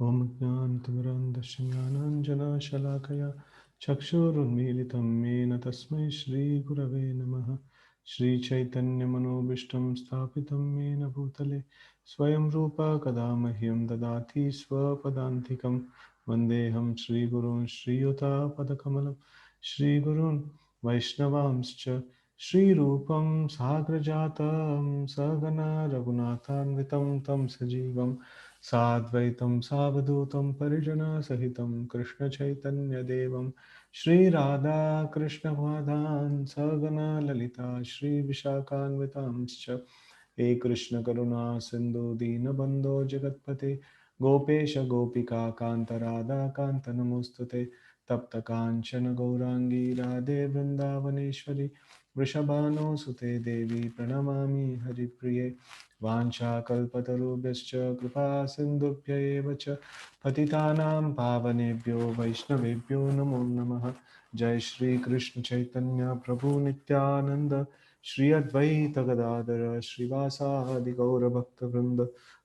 Om Jnanatimirandasya Jnananjana Shalakaya Chakshurunmilitam Mena Tasmai Shri Gurave Namaha Shri Chaitanya Manobishtam Sthapitam Mena Bhutale Swayam Rupa Kadamahyam Dadati Swapadantikam Vandeham Shri Gurun Shri Yuta Padakamalam Shri Gurun Vaishnavamscha Shri Rupam Sagrajatam Sagana Raghunathanvitam Tam Sajivam Sadvaitam Savadutam Parijana Sahitam Krishna Chaitanya Devam Shri Radha Krishna Vadhan Sagana Lalita Shri Vishakhanvitamscha He Krishna Karuna Sindhu Dinabandho Jagatpate Gopesha Gopika Kanta Radha Kanta Namostate Tapta Kanchana Gaurangi Radhe Vrindavaneshwari Vrishabhano Sute Devi Pranamami Hari Priye वाञ्छाकल्पतरुभ्यश्च कृपा सिन्धुभ्य एव च पतितानां पावनेभ्यो वैष्णवेभ्यो नमो नमः जय श्री कृष्ण चैतन्य प्रभु नित्यानंद श्री अद्वैत गदाधर श्रीवासादि गौरभक्तवृंद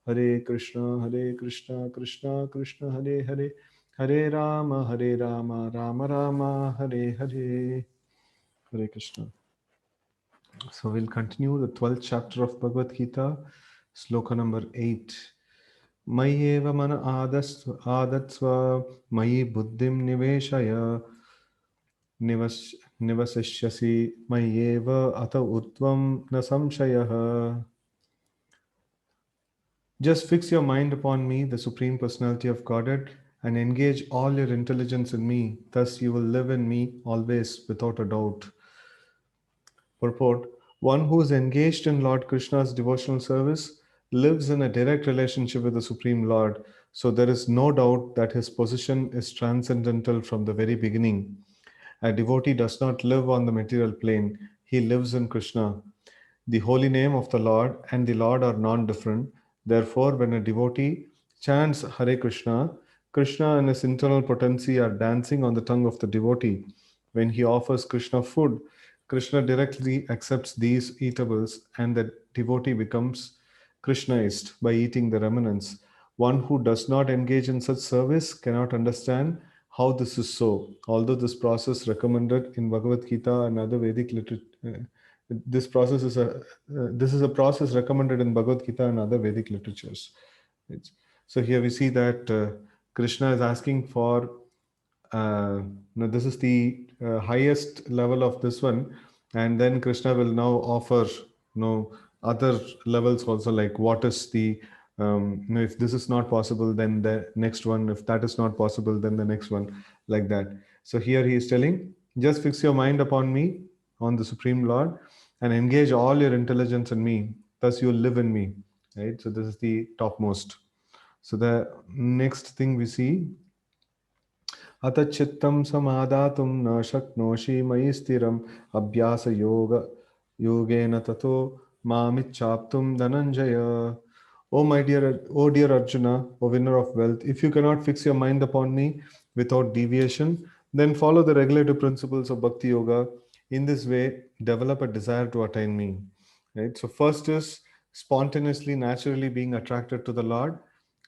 हरे Krishna Krishna Krishna Hare Hare Hare Ram Ram Ram Hare Hare Hare Krishna. So we'll continue the 12th chapter of Bhagavad Gita, sloka number 8. Mayeva mana adatsva mayi buddhim niveshaya nivasishyasi mayeva ata utvam na samshayah. Just fix your mind upon me, the Supreme Personality of Godhead, and engage all your intelligence in me. Thus you will live in me always without a doubt. Purport: one who is engaged in Lord Krishna's devotional service lives in a direct relationship with the Supreme Lord, so there is no doubt that his position is transcendental from the very beginning. A devotee does not live on the material plane, he lives in Krishna. The holy name of the Lord and the Lord are non different. Therefore, when a devotee chants Hare Krishna, Krishna and his internal potency are dancing on the tongue of the devotee. When he offers Krishna food, Krishna directly accepts these eatables and the devotee becomes Krishnaist by eating the remnants. One who does not engage in such service cannot understand how this is so. Although this process recommended in Bhagavad Gita and other Vedic literature, this is a process recommended in Bhagavad Gita and other Vedic literatures. Right? So here we see that Krishna is asking for this is the highest level of this one, and then Krishna will now offer other levels also, like what is the if this is not possible, then the next one. If that is not possible, then the next one, like that. So here he is telling, just fix your mind upon me, on the Supreme Lord, and engage all your intelligence in me. Thus you will live in me. Right. So this is the topmost. So the next thing we see, अथ चित्तं समादातुं न शक्नोषि मयि स्थिरम् अभ्यासयोग योगेन ततो मामिच्छाप्तुं Dhananjay. O my dear, O dear Arjuna, O winner of wealth, if you cannot fix your mind upon me without deviation, then follow the regulative principles of Bhakti Yoga. In this way, develop a desire to attain me. Right. So first is spontaneously, naturally being attracted to the Lord,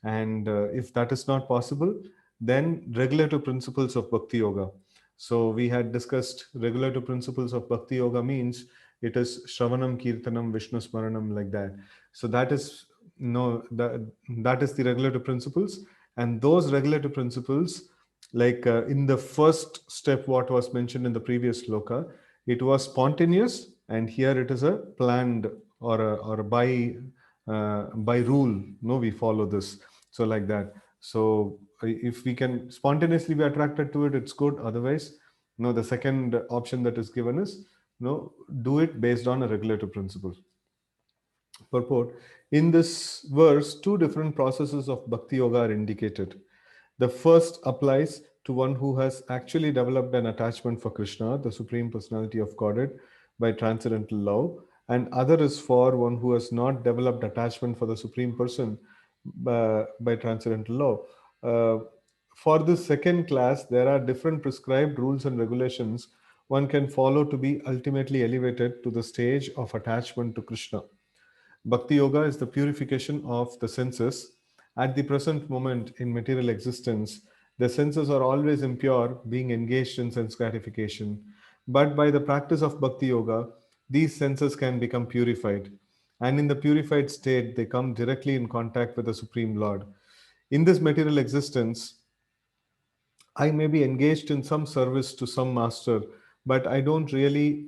and if that is not possible, then regulative principles of Bhakti Yoga. So we had discussed regulative principles of Bhakti Yoga means it is Shravanam, Kirtanam, Vishnu Smaranam, like that. So that is no that, that is the regulative principles, and those regulative principles, like in the first step, what was mentioned in the previous sloka, it was spontaneous, and here it is a planned or by rule. No, we follow this. So like that. So if we can spontaneously be attracted to it, it's good. Otherwise, no, the second option that is given is no, do it based on a regulative principle. Purport: in this verse, two different processes of bhakti yoga are indicated. The first applies to one who has actually developed an attachment for Krishna, the Supreme Personality of Godhead, by transcendental love, and other is for one who has not developed attachment for the Supreme Person by transcendental love. For this second class, there are different prescribed rules and regulations one can follow to be ultimately elevated to the stage of attachment to Krishna. Bhakti Yoga is the purification of the senses At the present moment in material existence, the senses are always impure, being engaged in sense gratification. But by the practice of Bhakti Yoga, these senses can become purified. And in the purified state, they come directly in contact with the Supreme Lord. In this material existence, I may be engaged in some service to some master, but I don't really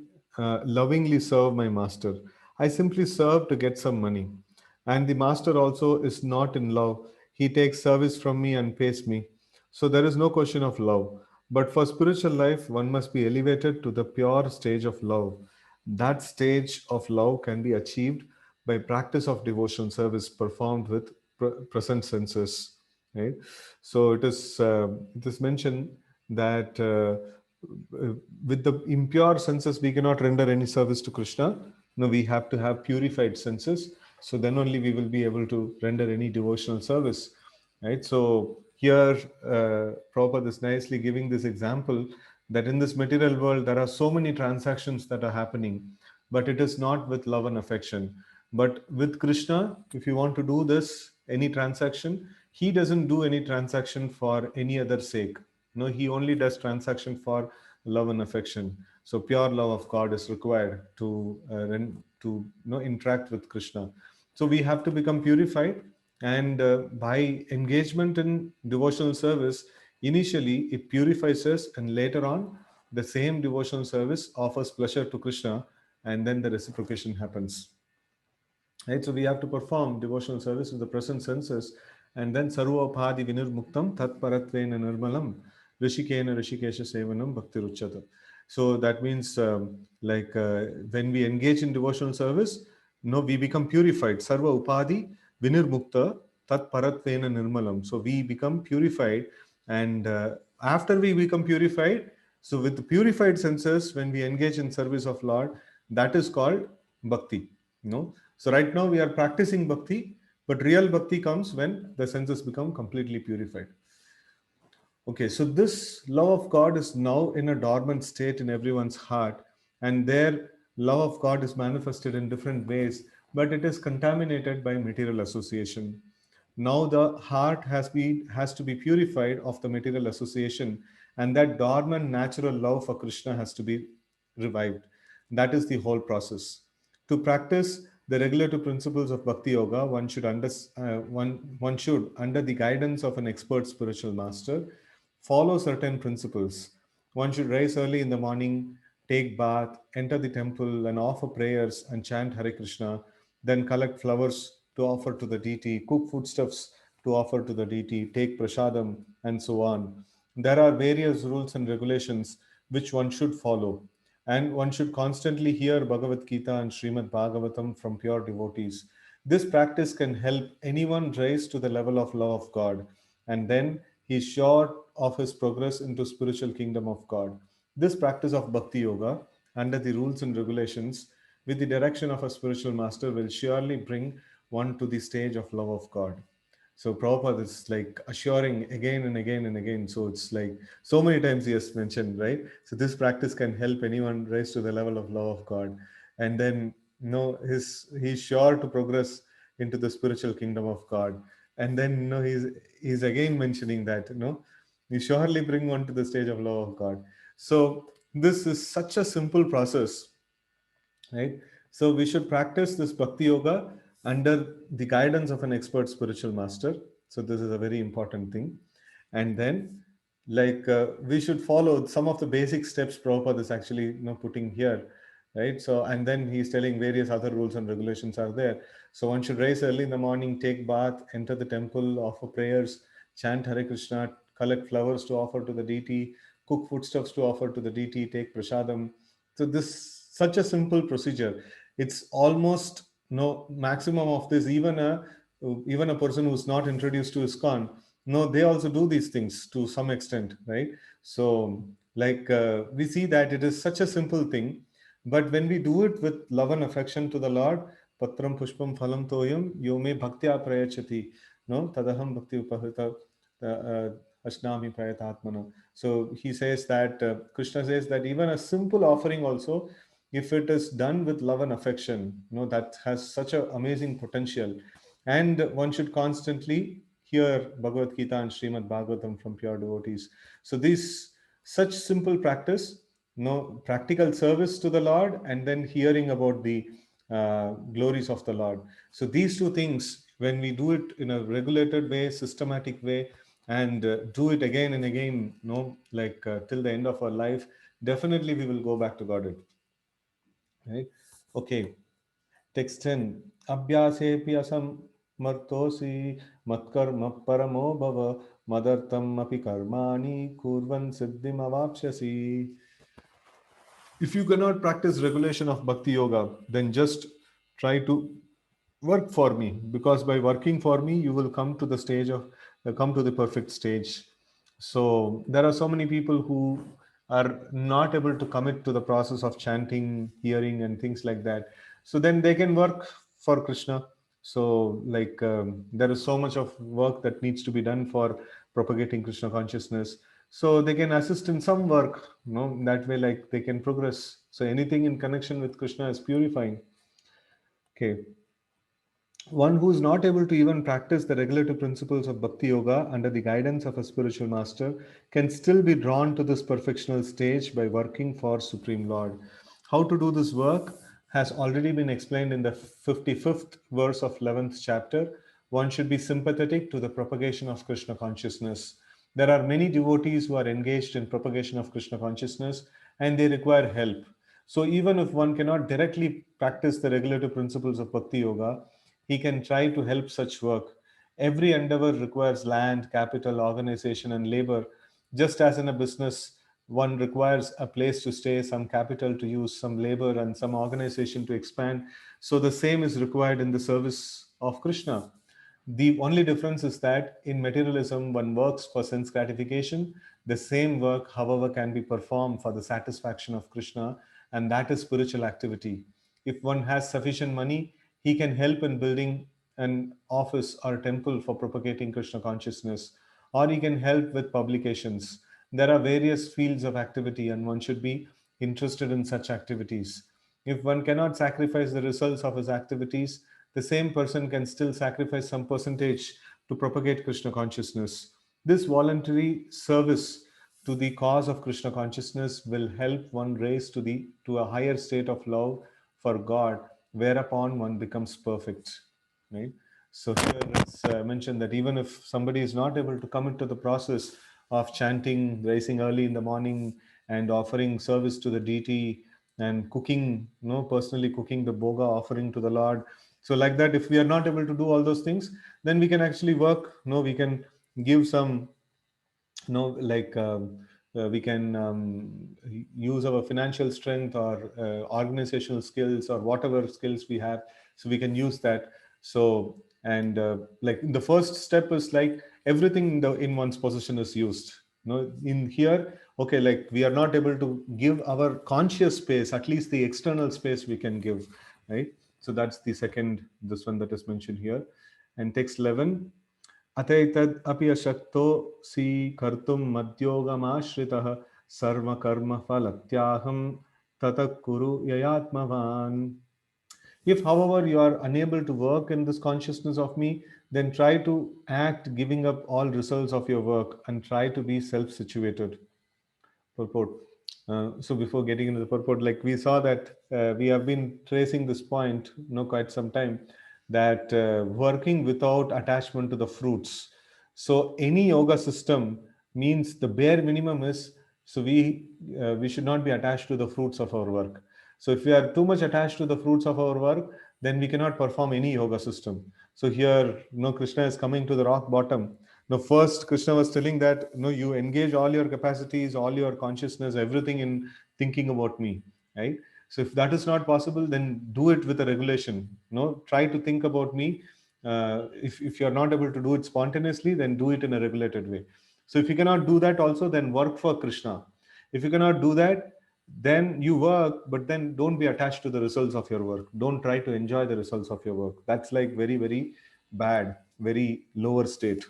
lovingly serve my master. I simply serve to get some money. And the master also is not in love. He takes service from me and pays me. So there is no question of love. But for spiritual life, one must be elevated to the pure stage of love. That stage of love can be achieved by practice of devotional service performed with present senses. Right? So it is mentioned that with the impure senses we cannot render any service to Krishna. No, we have to have purified senses. So then only we will be able to render any devotional service. Right. So here, Prabhupada is nicely giving this example that in this material world there are so many transactions that are happening, but it is not with love and affection. But with Krishna, if you want to do this, any transaction, he doesn't do any transaction for any other sake. No, he only does transaction for love and affection. So pure love of God is required to interact with Krishna. So we have to become purified, and by engagement in devotional service, initially it purifies us, and later on, the same devotional service offers pleasure to Krishna, and then the reciprocation happens. Right? So we have to perform devotional service with the present senses, and then sarva upadhi vinirmuktam tat paratvena nirmalam rishikena rishikesha sevanam bhakti ruchata. So that means when we engage in devotional service, no, we become purified. Sarva upadhi vinirmukta tat paratvena nirmalam. So we become purified, and after we become purified, so with the purified senses, when we engage in service of Lord, that is called bhakti. No, so right now we are practicing bhakti, but real bhakti comes when the senses become completely purified. Okay, so this love of God is now in a dormant state in everyone's heart, and their love of God is manifested in different ways, but it is contaminated by material association. Now the heart has to be purified of the material association, and that dormant natural love for Krishna has to be revived. That is the whole process. To practice the regulative principles of Bhakti Yoga, one should, under the guidance of an expert spiritual master, follow certain principles. One should rise early in the morning, take bath, enter the temple, and offer prayers and chant Hare Krishna, then collect flowers to offer to the deity, cook foodstuffs to offer to the deity, take prasadam, and so on. There are various rules and regulations which one should follow. And one should constantly hear Bhagavad Gita and Srimad Bhagavatam from pure devotees. This practice can help anyone rise to the level of love of God, and then he is sure of his progress into spiritual kingdom of God. This practice of Bhakti Yoga, under the rules and regulations, with the direction of a spiritual master, will surely bring one to the stage of love of God. So Prabhupada is like assuring again and again and again. So it's like so many times he has mentioned, right? So this practice can help anyone rise to the level of love of God. And then he's sure to progress into the spiritual kingdom of God. And then he's again mentioning that, you surely bring one to the stage of love of God. So this is such a simple process, right? So we should practice this bhakti yoga under the guidance of an expert spiritual master. So this is a very important thing. And then, we should follow some of the basic steps Prabhupada is actually putting here, right? So and then he's telling various other rules and regulations are there. So one should rise early in the morning, take bath, enter the temple, offer prayers, chant Hare Krishna, collect flowers to offer to the deity, cook foodstuffs to offer to the deity, take prasadam. So this such a simple procedure. It's almost no maximum of this. Even a person who's not introduced to ISKCON, no, they also do these things to some extent, right? So we see that it is such a simple thing, but when we do it with love and affection to the Lord, patram pushpam phalam toyam yome bhaktya prayachati, no tadaham bhakti upahrita ashnami prayatatmana. So he says that Krishna says that even a simple offering also, if it is done with love and affection, that has such an amazing potential. And one should constantly hear Bhagavad Gita and Srimad Bhagavatam from pure devotees. So these such simple practice, practical service to the Lord, and then hearing about the glories of the Lord. So these two things, when we do it in a regulated way, systematic way, and do it again and again, till the end of our life, definitely we will go back to Godhead. Right? Okay. Text 10. Abhyasepi asam martosi matkarma paramo bhava madartam api karmani kurvan siddhim avapsyasi. If you cannot practice regulation of bhakti yoga, then just try to work for me, because by working for me you will come to the stage of come to the perfect stage. So there are so many people who are not able to commit to the process of chanting, hearing, and things like that. So then they can work for Krishna. So there is so much of work that needs to be done for propagating Krishna consciousness. So they can assist in some work, that way, like they can progress. So anything in connection with Krishna is purifying. Okay. One who is not able to even practice the regulative principles of bhakti yoga under the guidance of a spiritual master can still be drawn to this perfectional stage by working for Supreme Lord. How to do this work has already been explained in the 55th verse of 11th chapter. One should be sympathetic to the propagation of Krishna consciousness. There are many devotees who are engaged in propagation of Krishna consciousness, and they require help. So even if one cannot directly practice the regulative principles of bhakti yoga, he can try to help such work. Every endeavor requires land, capital, organization, and labor. Just as in a business, one requires a place to stay, some capital to use, some labor, and some organization to expand. So the same is required in the service of Krishna. The only difference is that in materialism, one works for sense gratification. The same work, however, can be performed for the satisfaction of Krishna, and that is spiritual activity. If one has sufficient money, he can help in building an office or temple for propagating Krishna consciousness, or he can help with publications. There are various fields of activity, and one should be interested in such activities. If one cannot sacrifice the results of his activities, the same person can still sacrifice some percentage to propagate Krishna consciousness. This voluntary service to the cause of Krishna consciousness will help one raise to a higher state of love for God, whereupon one becomes perfect. Right? So here it's mentioned that even if somebody is not able to commit to the process of chanting, rising early in the morning, and offering service to the deity, and cooking, personally cooking the boga offering to the Lord. So like that, if we are not able to do all those things, then we can actually work. We can give some, we can use our financial strength or organizational skills or whatever skills we have, so we can use that. So and like the first step is like everything in one's possession is used. In here, okay, like we are not able to give our conscious space, at least the external space we can give, right? So that's the second, this one that is mentioned here. And text 11. अतैतद् अपि अशक्तो स्वीकर्तुं मद्योगमाश्रितः सर्वकर्मफलत्यागं ततः कुरु ययात्मवान्. If, however, you are unable to work in this consciousness of me, then try to act giving up all results of your work and try to be self-situated. Purport. So before getting into the purport, like we saw that we have been tracing this point, quite some time, that working without attachment to the fruits. So any yoga system means the bare minimum is, so we should not be attached to the fruits of our work. So if we are too much attached to the fruits of our work, then we cannot perform any yoga system. So here, Krishna is coming to the rock bottom. Now, first, Krishna was telling that you engage all your capacities, all your consciousness, everything in thinking about me, right? So, if that is not possible, then do it with a regulation. Try to think about me. If you are not able to do it spontaneously, then do it in a regulated way. So, if you cannot do that, also then work for Krishna. If you cannot do that, then you work, but then don't be attached to the results of your work. Don't try to enjoy the results of your work. That's like very, very bad, very lower state.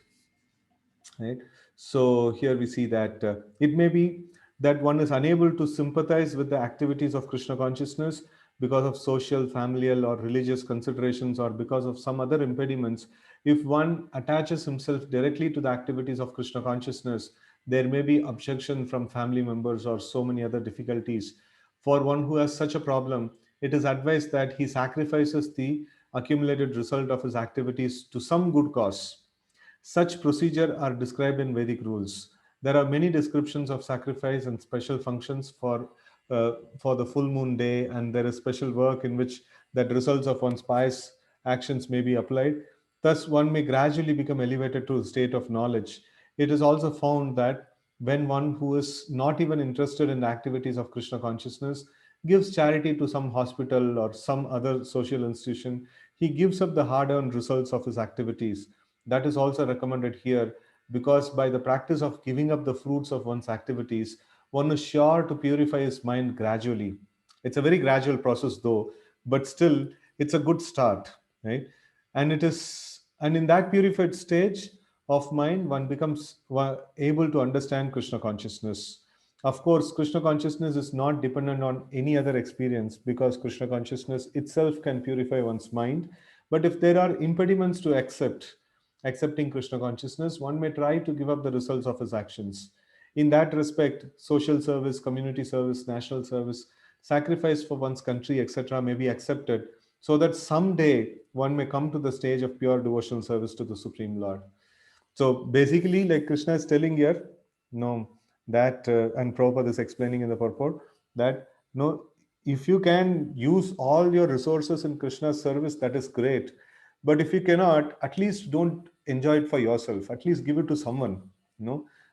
Right? So here we see that it may be that one is unable to sympathize with the activities of Krishna consciousness because of social, familial, or religious considerations, or because of some other impediments. If one attaches himself directly to the activities of Krishna consciousness, there may be objection from family members or so many other difficulties. For one who has such a problem, it is advised that he sacrifices the accumulated result of his activities to some good cause. Such procedure are described in Vedic rules. There are many descriptions of sacrifice and special functions for the full moon day, and there is special work in which that results of one's pious actions may be applied. Thus, one may gradually become elevated to a state of knowledge. It is also found that when one who is not even interested in the activities of Krishna consciousness gives charity to some hospital or some other social institution, he gives up the hard earned results of his activities. That is also recommended here, because by the practice of giving up the fruits of one's activities, one is sure to purify his mind gradually. It's a very gradual process, though, but still, it's a good start, right? And in that purified stage of mind, one becomes able to understand Krishna consciousness. Of course, Krishna consciousness is not dependent on any other experience, because Krishna consciousness itself can purify one's mind. But if there are impediments to accepting Krishna consciousness, one may try to give up the results of his actions. In that respect, social service, community service, national service, sacrifice for one's country, etc., may be accepted, so that someday one may come to the stage of pure devotional service to the Supreme Lord. So basically, like Krishna is telling here, no, that, and Prabhupada is explaining in the purport that, no, if you can use all your resources in Krishna's service, that is great. But if you cannot, at least don't enjoy it for yourself. At least give it to someone,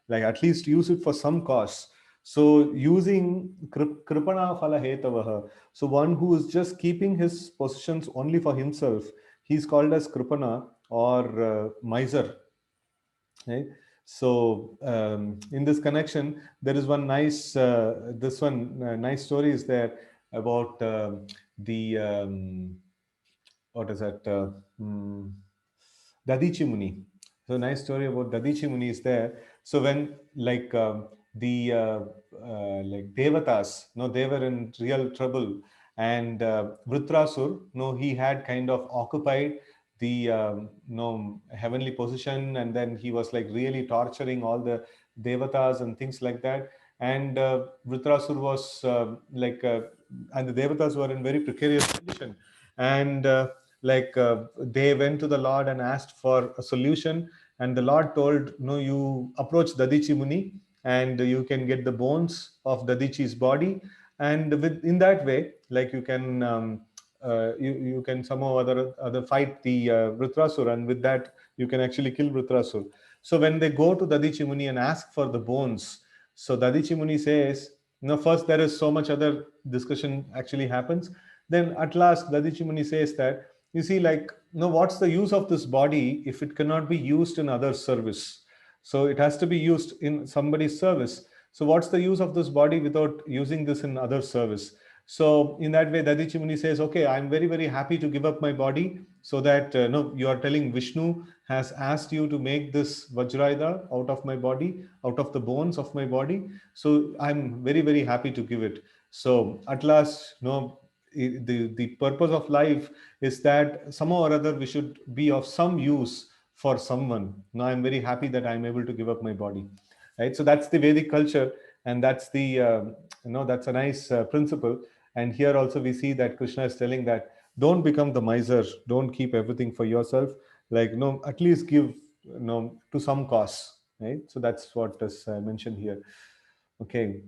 like at least use it for some cause. So using kripana phala hetavaha, so one who is just keeping his possessions only for himself, he's called as kripana or miser, right? So in this connection, there is one nice this one nice story is there about the what is that Dadichi Muni. So nice story about Dadichi Muni is there. So when like the like Devatas, no, they were in real trouble, and Vritrasur, no, he had kind of occupied the no heavenly position, and then he was like really torturing all the Devatas and things like that. And Vritrasur was and the Devatas were in very precarious condition, and they went to the Lord and asked for a solution, and the Lord told, no, you approach Dadichi Muni and you can get the bones of Dadichi's body, and in that way, like you can you can somehow other fight the Vritrasur, and with that you can actually kill Vritrasur. So when they go to Dadichi Muni and ask for the bones, so Dadichi Muni says, no, first there is so much other discussion actually happens. Then at last, Dadichi Muni says that, you see, like, no, what's the use of this body if it cannot be used in other service? So it has to be used in somebody's service. So what's the use of this body without using this in other service? So in that way, Dadichi Muni says, okay, I'm very, very happy to give up my body, so that, no, you are telling Vishnu has asked you to make this Vajrayudha out of my body, out of the bones of my body. So I'm very, very happy to give it. So at last, no, the purpose of life is that somehow or other we should be of some use for someone. Now I'm very happy that I'm able to give up my body, right? So that's the Vedic culture, and that's the that's a nice principle. And here also we see that Krishna is telling that don't become the miser, don't keep everything for yourself, like, no, at least give, to some cause, right? So that's what is mentioned here. Okay.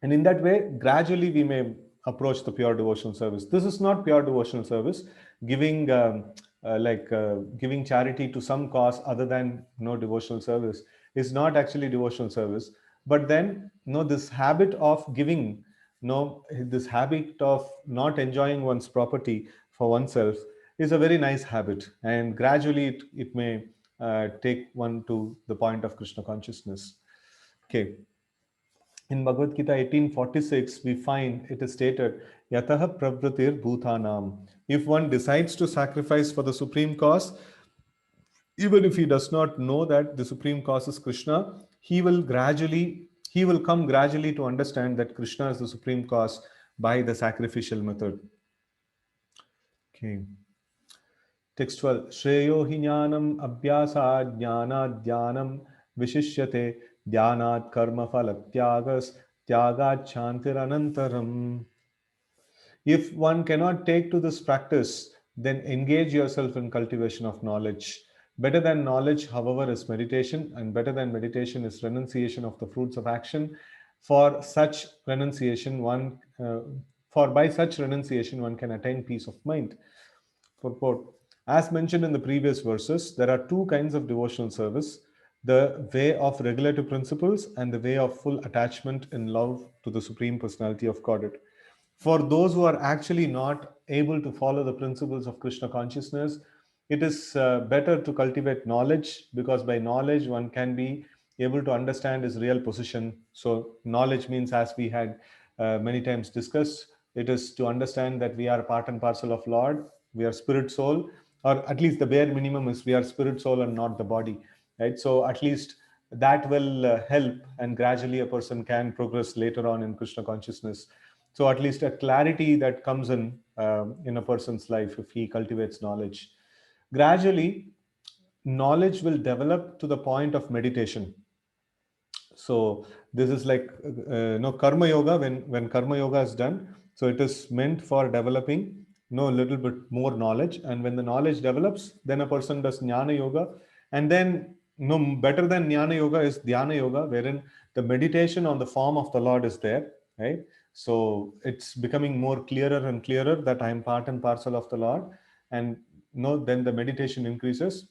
And in that way, gradually we may approach the pure devotional service. This is not pure devotional service. Giving giving charity to some cause other than no devotional service is not actually devotional service. But then, this habit of giving, this habit of not enjoying one's property for oneself is a very nice habit, and gradually it may take one to the point of Krishna consciousness. Okay. In Bhagavad Gita 18:46, we find it is stated, Yataha pravritir bhutanam. If one decides to sacrifice for the supreme cause, even if he does not know that the supreme cause is Krishna, he will come gradually to understand that Krishna is the supreme cause by the sacrificial method. Okay. Text 12. Shreyo hi jnanam abhyasa jnana dhyanam vishishyate dhyanat karma phalatyagas tyagat shantiranantaram. If one cannot take to this practice, then engage yourself in cultivation of knowledge. Better than knowledge, however, is meditation, and better than meditation is renunciation of the fruits of action. For such renunciation, for by such renunciation, one can attain peace of mind. Purport. As mentioned in the previous verses, there are two kinds of devotional service: the way of regulative principles and the way of full attachment in love to the Supreme Personality of Godhead. For those who are actually not able to follow the principles of Krishna consciousness, it is better to cultivate knowledge, because by knowledge one can be able to understand his real position. So, knowledge means, as we had many times discussed, it is to understand that we are part and parcel of Lord, we are spirit soul, or at least the bare minimum is we are spirit soul and not the body, right? So, at least that will help, and gradually a person can progress later on in Krishna consciousness. So at least a clarity that comes in a person's life if he cultivates knowledge. Gradually, knowledge will develop to the point of meditation. So this is like karma yoga. When karma yoga is done, so it is meant for developing a little bit more knowledge, and when the knowledge develops, then a person does jnana yoga. And then no better than jnana yoga is dhyana yoga, wherein the meditation on the form of the Lord is there, right? So it's becoming more clearer and clearer that I am part and parcel of the Lord. And then the meditation increases.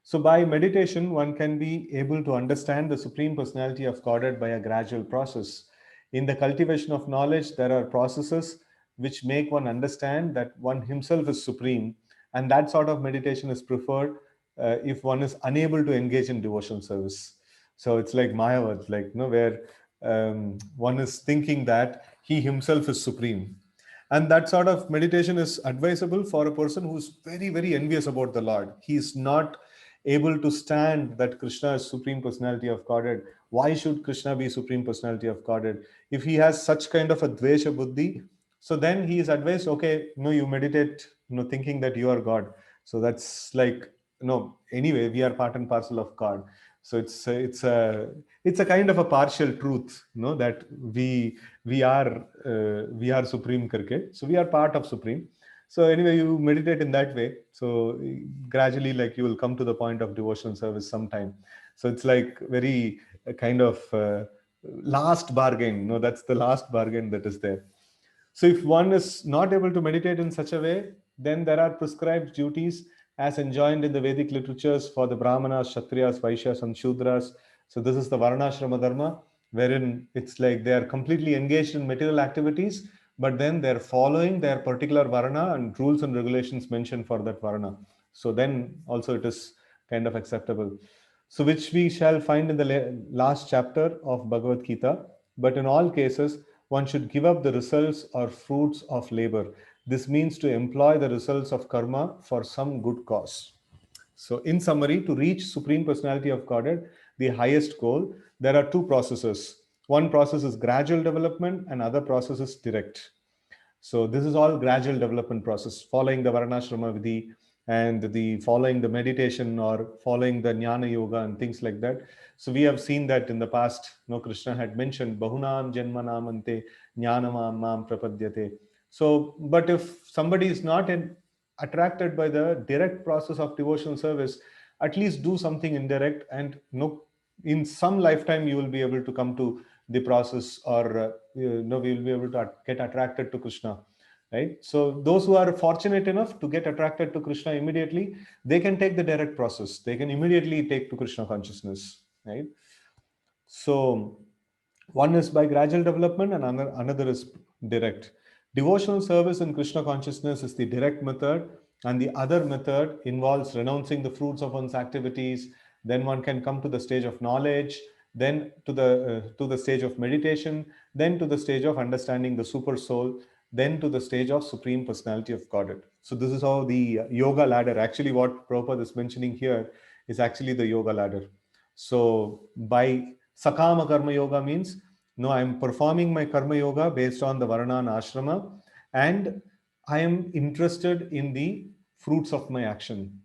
So, by meditation, one can be able to understand the Supreme Personality of Godhead by a gradual process. In the cultivation of knowledge, there are processes which make one understand that one himself is supreme, and that sort of meditation is preferred if one is unable to engage in devotional service. So, it's like Mayavad, like where one is thinking that he himself is supreme. And that sort of meditation is advisable for a person who's very, very envious about the Lord. He is not able to stand that Krishna is Supreme Personality of Godhead. Why should Krishna be Supreme Personality of Godhead? If he has such kind of a Dvesha Buddhi, so then he is advised, okay, you meditate, thinking that you are God. So that's like, anyway, we are part and parcel of God. So it's a kind of a partial truth, that we are supreme karke. So we are part of Supreme. So anyway, you meditate in that way. So gradually, like you will come to the point of devotional service sometime. So it's like very kind of last bargain. That's the last bargain that is there. So if one is not able to meditate in such a way, then there are prescribed duties as enjoined in the Vedic literatures for the Brahmanas, Kshatriyas, Vaishyas, and Shudras. So this is the Varnashrama Dharma, wherein it's like they are completely engaged in material activities, but then they're following their particular Varna and rules and regulations mentioned for that Varna. So then also it is kind of acceptable. So which we shall find in the last chapter of Bhagavad Gita. But in all cases, one should give up the results or fruits of labor. This means to employ the results of karma for some good cause. So, in summary, to reach Supreme Personality of Godhead, the highest goal, there are two processes. One process is gradual development, and other process is direct. So this is all gradual development process, following the Varnashrama Vidhi and the following the meditation or following the Jnana Yoga and things like that. So we have seen that in the past, Krishna had mentioned Bahunam Janmanamante Jnanamam Mam Prapadyate. So, but if somebody is not attracted by the direct process of devotional service, at least do something indirect, and in some lifetime you will be able to come to the process, or we will be able to get attracted to Krishna, right? So those who are fortunate enough to get attracted to Krishna immediately, they can take the direct process, they can immediately take to Krishna consciousness, right? So one is by gradual development, and another is direct. Devotional service in Krishna consciousness is the direct method, and the other method involves renouncing the fruits of one's activities. Then one can come to the stage of knowledge, then to the stage of meditation, then to the stage of understanding the super soul, then to the stage of Supreme Personality of Godhead. So this is how the yoga ladder. Actually, what Prabhupada is mentioning here is actually the yoga ladder. So by Sakama Karma Yoga means, no, I'm performing my Karma Yoga based on the Varna and Ashrama, and I am interested in the fruits of my action.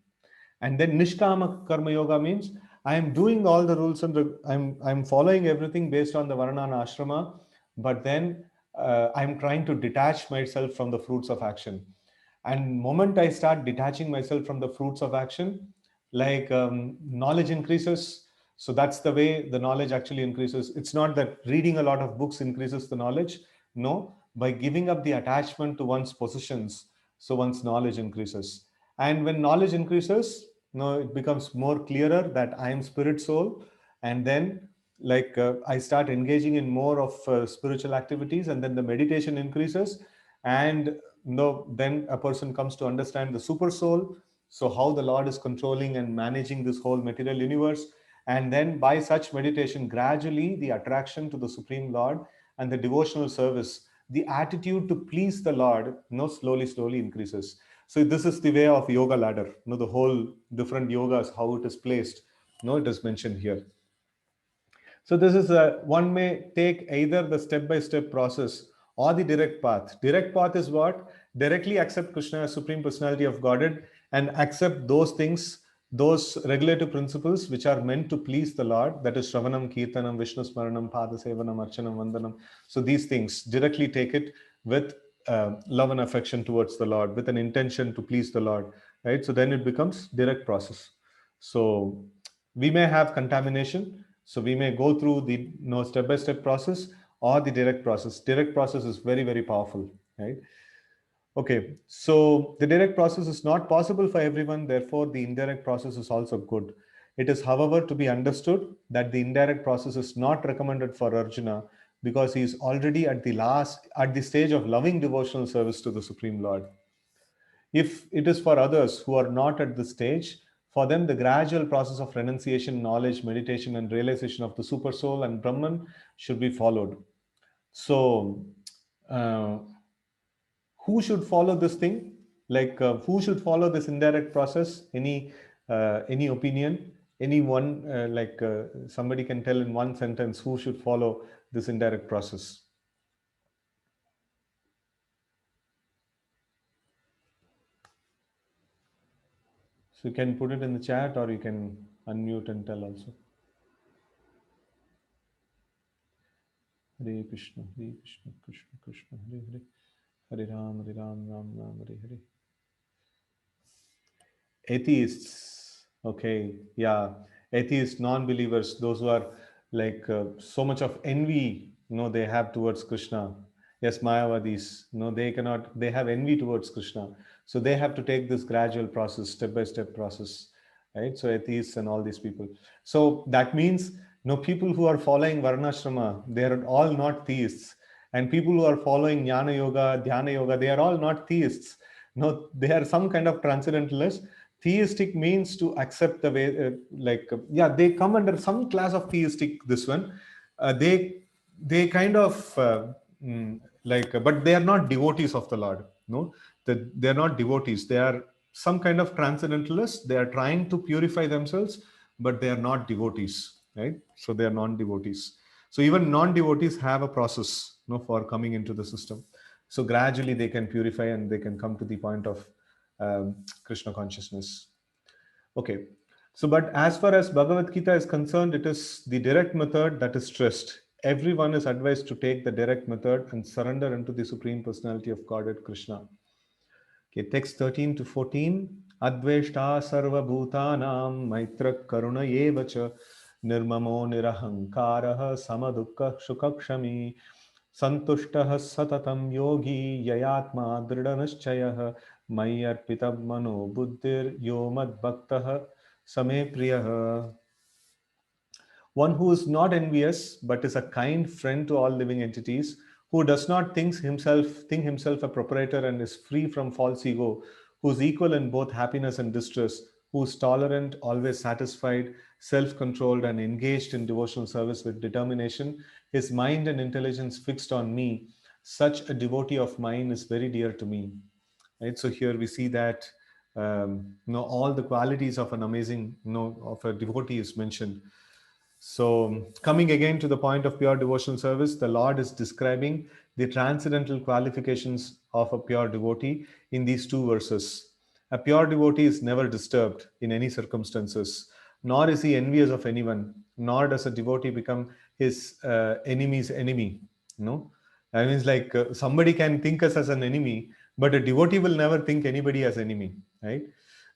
And then Nishkama Karma Yoga means I am doing all the rules and I'm following everything based on the Varna and Ashrama, but then I'm trying to detach myself from the fruits of action. And moment I start detaching myself from the fruits of action, like knowledge increases. So that's the way the knowledge actually increases. It's not that reading a lot of books increases the knowledge. No, by giving up the attachment to one's possessions, so one's knowledge increases. And when knowledge increases, it becomes more clearer that I am spirit soul. And then I start engaging in more of spiritual activities, and then the meditation increases. And then a person comes to understand the super soul, so how the Lord is controlling and managing this whole material universe. And then by such meditation, gradually the attraction to the Supreme Lord and the devotional service, the attitude to please the Lord, slowly increases. So this is the way of yoga ladder. The whole different yogas, how it is placed. It is mentioned here. So this is one may take either the step-by-step process or the direct path. Direct path is what? Directly accept Krishna as Supreme Personality of Godhead and accept those things, those regulative principles which are meant to please the Lord. That is Shravanam, Kirtanam, Vishnu Smaranam, Padasevanam, Archanam, Vandanam. So these things, directly take it with love and affection towards the Lord, with an intention to please the Lord. Right? So then it becomes direct process. So we may have contamination, so we may go through the step-by-step process or the direct process. Direct process is very, very powerful, right? Okay, so the direct process is not possible for everyone, therefore the indirect process is also good. It is, however, to be understood that the indirect process is not recommended for Arjuna because he is already at the stage of loving devotional service to the Supreme Lord. If it is for others who are not at this stage, for them the gradual process of renunciation, knowledge, meditation, and realization of the super soul and Brahman should be followed. So, uh, who should follow this thing? Who should follow this indirect process? Any opinion? Anyone? Somebody can tell in one sentence who should follow this indirect process. So you can put it in the chat or you can unmute and tell also. Hare Krishna, Krishna Krishna, Hare Hare, Hare Ram, Ram Ram, Hare Hare. Atheists, okay, yeah, atheists, non-believers, those who are so much of envy, they have towards Krishna. Yes, Mayavadis, they have envy towards Krishna. So they have to take this gradual process, step-by-step process, right? So atheists and all these people. So that means, people who are following Varnashrama, they are all not theists. And people who are following Jnana Yoga, Dhyana Yoga, they are all not theists. No, they are some kind of transcendentalists. Theistic means to accept the way, they come under some class of theistic. This one, they kind of but they are not devotees of the Lord. No, they are not devotees. They are some kind of transcendentalists. They are trying to purify themselves, but they are not devotees, right? So they are non-devotees. So even non-devotees have a process, for coming into the system. So gradually they can purify and they can come to the point of Krishna consciousness. Okay. So, but as far as Bhagavad Gita is concerned, it is the direct method that is stressed. Everyone is advised to take the direct method and surrender into the Supreme Personality of Godhead, Krishna. Okay, text 13 to 14. Adveshta sarva bhutanam maitra karuna yevacha nirmamo nirahankaraha samadukka shukakshami santushtaha satatam yogi yayatma dridanaschayah mayyarpitam mano buddhir yomad bhaktaha same priyah. One who is not envious but is a kind friend to all living entities, who does not think himself a proprietor and is free from false ego, who is equal in both happiness and distress, who is tolerant, always satisfied, self-controlled, and engaged in devotional service with determination, his mind and intelligence fixed on me. Such a devotee of mine is very dear to me. Right. So here we see that all the qualities of an amazing, of a devotee is mentioned. So, coming again to the point of pure devotional service, the Lord is describing the transcendental qualifications of a pure devotee in these two verses. A pure devotee is never disturbed in any circumstances, nor is he envious of anyone, nor does a devotee become his enemy's enemy. No, I mean, it's like somebody can think us as an enemy, but a devotee will never think anybody as enemy, right?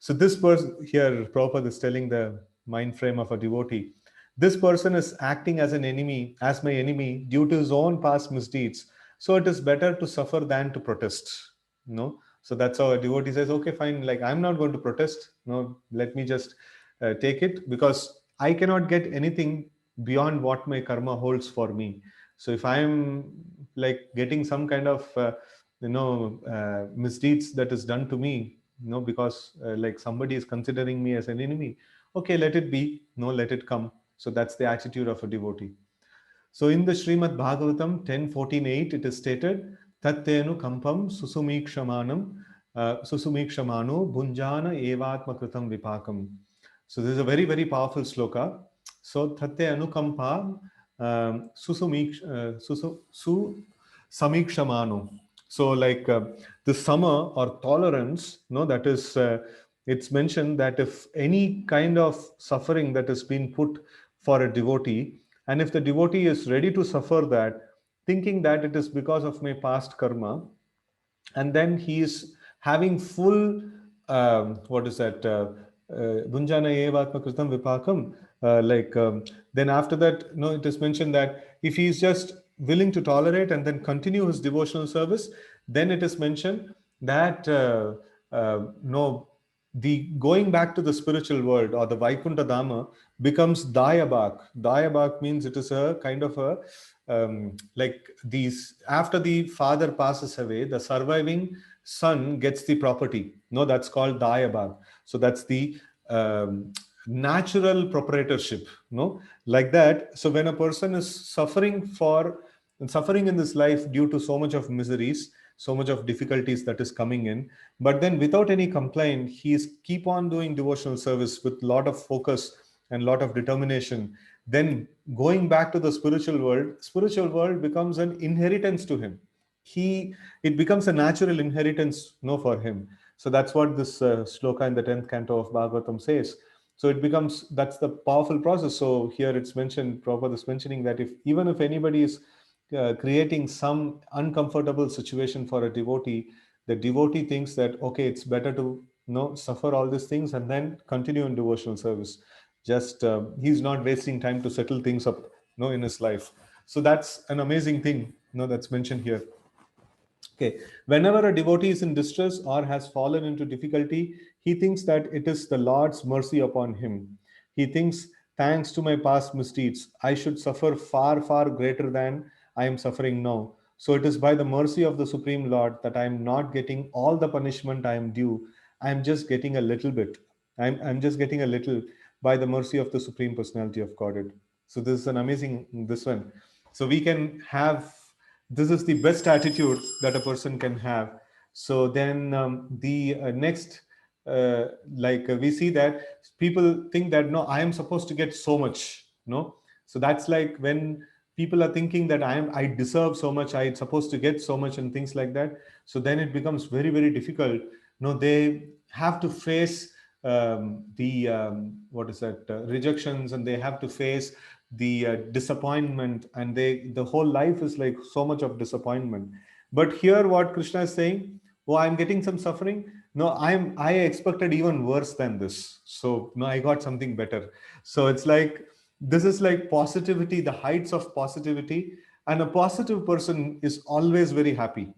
So this person here, Prabhupada is telling the mind frame of a devotee. This person is acting as an enemy, as my enemy, due to his own past misdeeds. So it is better to suffer than to protest. No, so that's how a devotee says, okay, fine, like I'm not going to protest. No, let me just take it, because I cannot get anything beyond what my karma holds for me. So if I'm like getting some kind of misdeeds that is done to me, because like somebody is considering me as an enemy, okay, let it be. No, let it come. So that's the attitude of a devotee. So in the Srimad Bhagavatam 10:14-8, it is stated, Tattenu kampam susumikshamanam susumikshamano bhunjana evatma kritam vipakam. So this is a very, very powerful sloka. So Tatte anukampa su samikshamano. So like the summer or tolerance, that is, it's mentioned that if any kind of suffering that has been put for a devotee, and if the devotee is ready to suffer that, thinking that it is because of my past karma, and then he is having full what is that bunjana evatma kritam vipakam, like then after that, it is mentioned that if he is just willing to tolerate and then continue his devotional service, then it is mentioned that no, the going back to the spiritual world or the Vaikuntha Dhamma becomes Dayabak. Dayabak means it is a kind of a like these, after the father passes away, the surviving son gets the property. No, that's called Dayabak. So that's the natural proprietorship. No, like that. So when a person is suffering in this life due to so much of miseries, so much of difficulties that is coming in, but then without any complaint, he is keep on doing devotional service with lot of focus and lot of determination, then going back to the spiritual world becomes an inheritance to him. he it becomes a natural inheritance, for him. So that's what this sloka in the 10th canto of Bhagavatam says. So it becomes, that's the powerful process. So here it's mentioned, Prabhupada is mentioning that if even if anybody is creating some uncomfortable situation for a devotee, the devotee thinks that okay, it's better to suffer all these things and then continue in devotional service. Just he's not wasting time to settle things up, in his life. So that's an amazing thing, that's mentioned here. Okay, whenever a devotee is in distress or has fallen into difficulty, he thinks that it is the Lord's mercy upon him. He thinks, thanks to my past misdeeds, I should suffer far, far greater than I am suffering now. So it is by the mercy of the Supreme Lord that I am not getting all the punishment I am due. I am just getting a little bit. I'm just getting a little by the mercy of the Supreme Personality of Godhead. So this is an amazing, this one. So we can have, this is the best attitude that a person can have. So then the next we see that people think that no, I am supposed to get so much, no. So that's like when people are thinking that I deserve so much, I supposed to get so much and things like that. So then it becomes very, very difficult. No, they have to face the what is that rejections, and they have to face the disappointment, and the whole life is like so much of disappointment. But here what Krishna is saying, oh, I'm getting some suffering. No, I expected even worse than this. So no, I got something better. So it's like, this is like positivity, the heights of positivity. And a positive person is always very happy.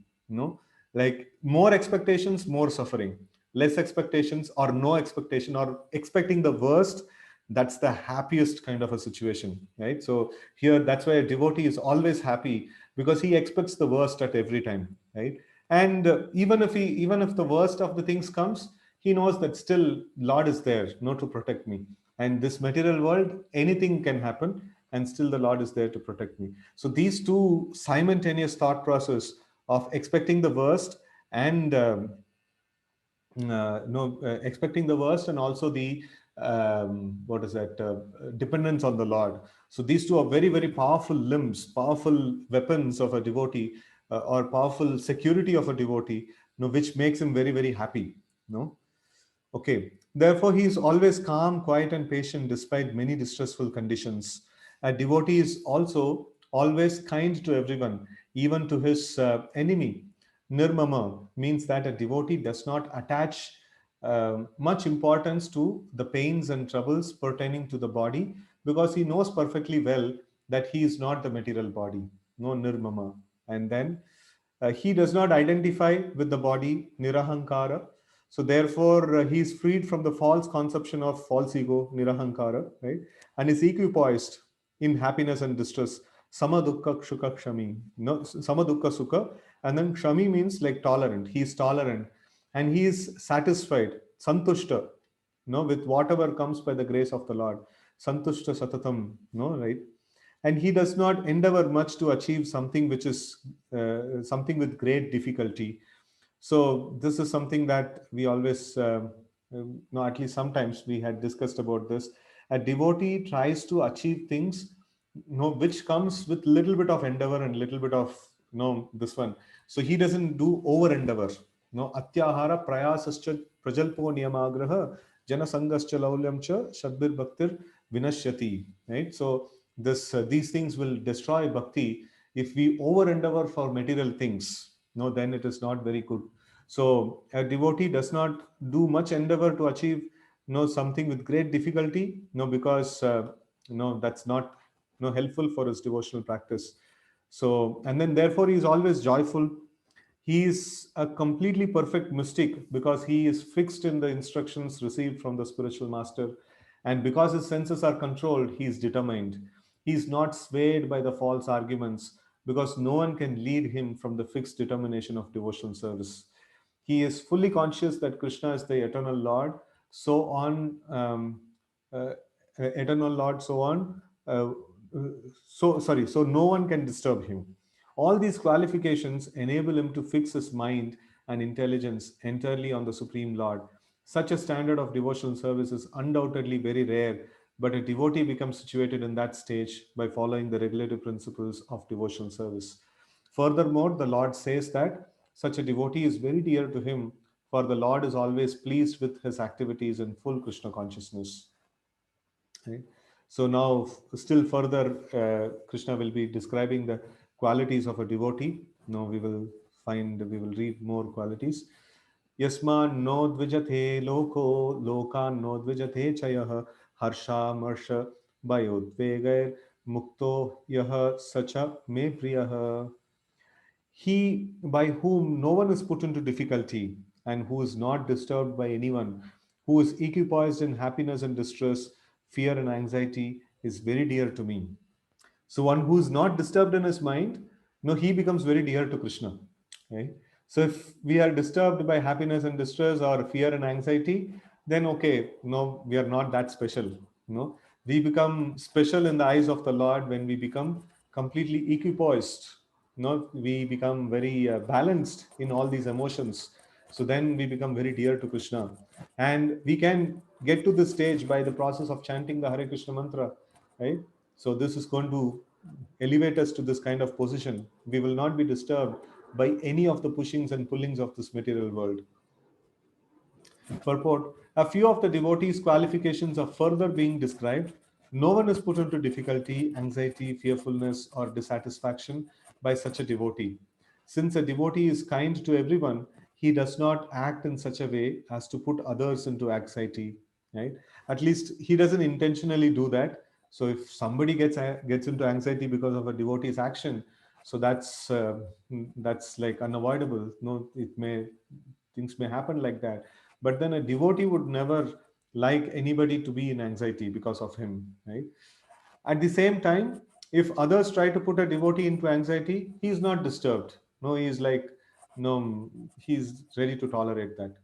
Like more expectations, more suffering. Less expectations or no expectation, or expecting the worst, that's the happiest kind of a situation, right? So here, that's why a devotee is always happy, because he expects the worst at every time, right? And even if the worst of the things comes, he knows that still Lord is there, to protect me. And this material world, anything can happen, and still the Lord is there to protect me. So these two simultaneous thought process of expecting the worst and no expecting the worst, and also the what is that dependence on the Lord. So these two are very, very powerful limbs, powerful weapons of a devotee, or powerful security of a devotee, which makes him very, very happy. no Okay. Therefore, he is always calm, quiet, and patient despite many distressful conditions. A devotee is also always kind to everyone, even to his enemy. Nirmama means that a devotee does not attach much importance to the pains and troubles pertaining to the body, because he knows perfectly well that he is not the material body. No nirmama. And then he does not identify with the body, nirahankara. So therefore, he is freed from the false conception of false ego, nirahankara, right? And is equipoised in happiness and distress. Sama dukkha shuka kshami. No, sama dukkha sukha. And then kshami means like tolerant. He is tolerant and he is satisfied, santushta, no, with whatever comes by the grace of the Lord. Santushta satatam, no, right? And he does not endeavor much to achieve something which is something with great difficulty. So this is something that we always no, at least sometimes we had discussed about this. A devotee tries to achieve things, which comes with little bit of endeavor and little bit of this one. So he doesn't do over endeavor. No, atyahara prayasascha prajalpo niyamagraha jana sangascha laulyam cha shadbir bhaktir vinashyati, right? So this these things will destroy bhakti if we over endeavor for material things. No, then it is not very good. So a devotee does not do much endeavor to achieve something with great difficulty, because that's not helpful for his devotional practice. So, and then therefore he is always joyful. He is a completely perfect mystic because he is fixed in the instructions received from the spiritual master. And because his senses are controlled, he is determined. He is not swayed by the false arguments because no one can lead him from the fixed determination of devotional service. He is fully conscious that Krishna is the eternal Lord, so on, uh, eternal Lord, so on. So no one can disturb him. All these qualifications enable him to fix his mind and intelligence entirely on the Supreme Lord. Such a standard of devotional service is undoubtedly very rare, but a devotee becomes situated in that stage by following the regulative principles of devotional service. Furthermore, the Lord says that such a devotee is very dear to him, for the Lord is always pleased with his activities in full Krishna consciousness. Right? So now, still further, Krishna will be describing the qualities of a devotee. Now we will read more qualities. Yasman no dvijate loko, lokan no dvijate chayah, harsha marsha bayodvegair, mukto yah sacha me priyah. He by whom no one is put into difficulty and who is not disturbed by anyone, who is equipoised in happiness and distress, fear and anxiety, is very dear to me. So one who is not disturbed in his mind, no, he becomes very dear to Krishna. Right? So if we are disturbed by happiness and distress or fear and anxiety, then okay, no, we are not that special. No, we become special in the eyes of the Lord when we become completely equipoised. No, we become very balanced in all these emotions. So then we become very dear to Krishna, and we can get to this stage by the process of chanting the Hare Krishna mantra, right? So this is going to elevate us to this kind of position. We will not be disturbed by any of the pushings and pullings of this material world. Purport: a few of the devotees' qualifications are further being described. No one is put into difficulty, anxiety, fearfulness, or dissatisfaction by such a devotee. Since a devotee is kind to everyone, he does not act in such a way as to put others into anxiety. Right? At least he doesn't intentionally do that. So if somebody gets into anxiety because of a devotee's action, so that's like unavoidable. No, it may things may happen like that, but then a devotee would never like anybody to be in anxiety because of him, right? At the same time, if others try to put a devotee into anxiety, he is not disturbed. No, he is like, no, he's ready to tolerate that.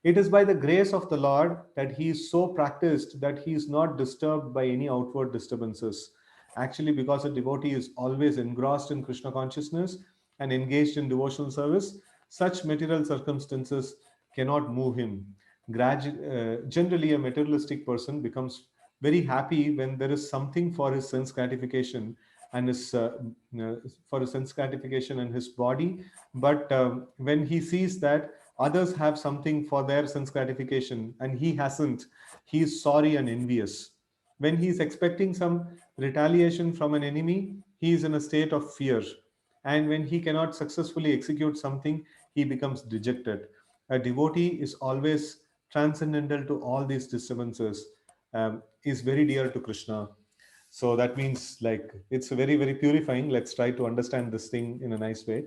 It is by the grace of the Lord that he is so practiced that he is not disturbed by any outward disturbances. Actually, because a devotee is always engrossed in Krishna consciousness and engaged in devotional service, such material circumstances cannot move him. Generally, a materialistic person becomes very happy when there is something for his sense gratification and for his sense gratification and his body. But when he sees that others have something for their sense gratification and he hasn't, he is sorry and envious. When he is expecting some retaliation from an enemy, he is in a state of fear. And when he cannot successfully execute something, he becomes dejected. A devotee is always transcendental to all these disturbances, is very dear to Krishna. So that means like it's very, very purifying. Let's try to understand this thing in a nice way.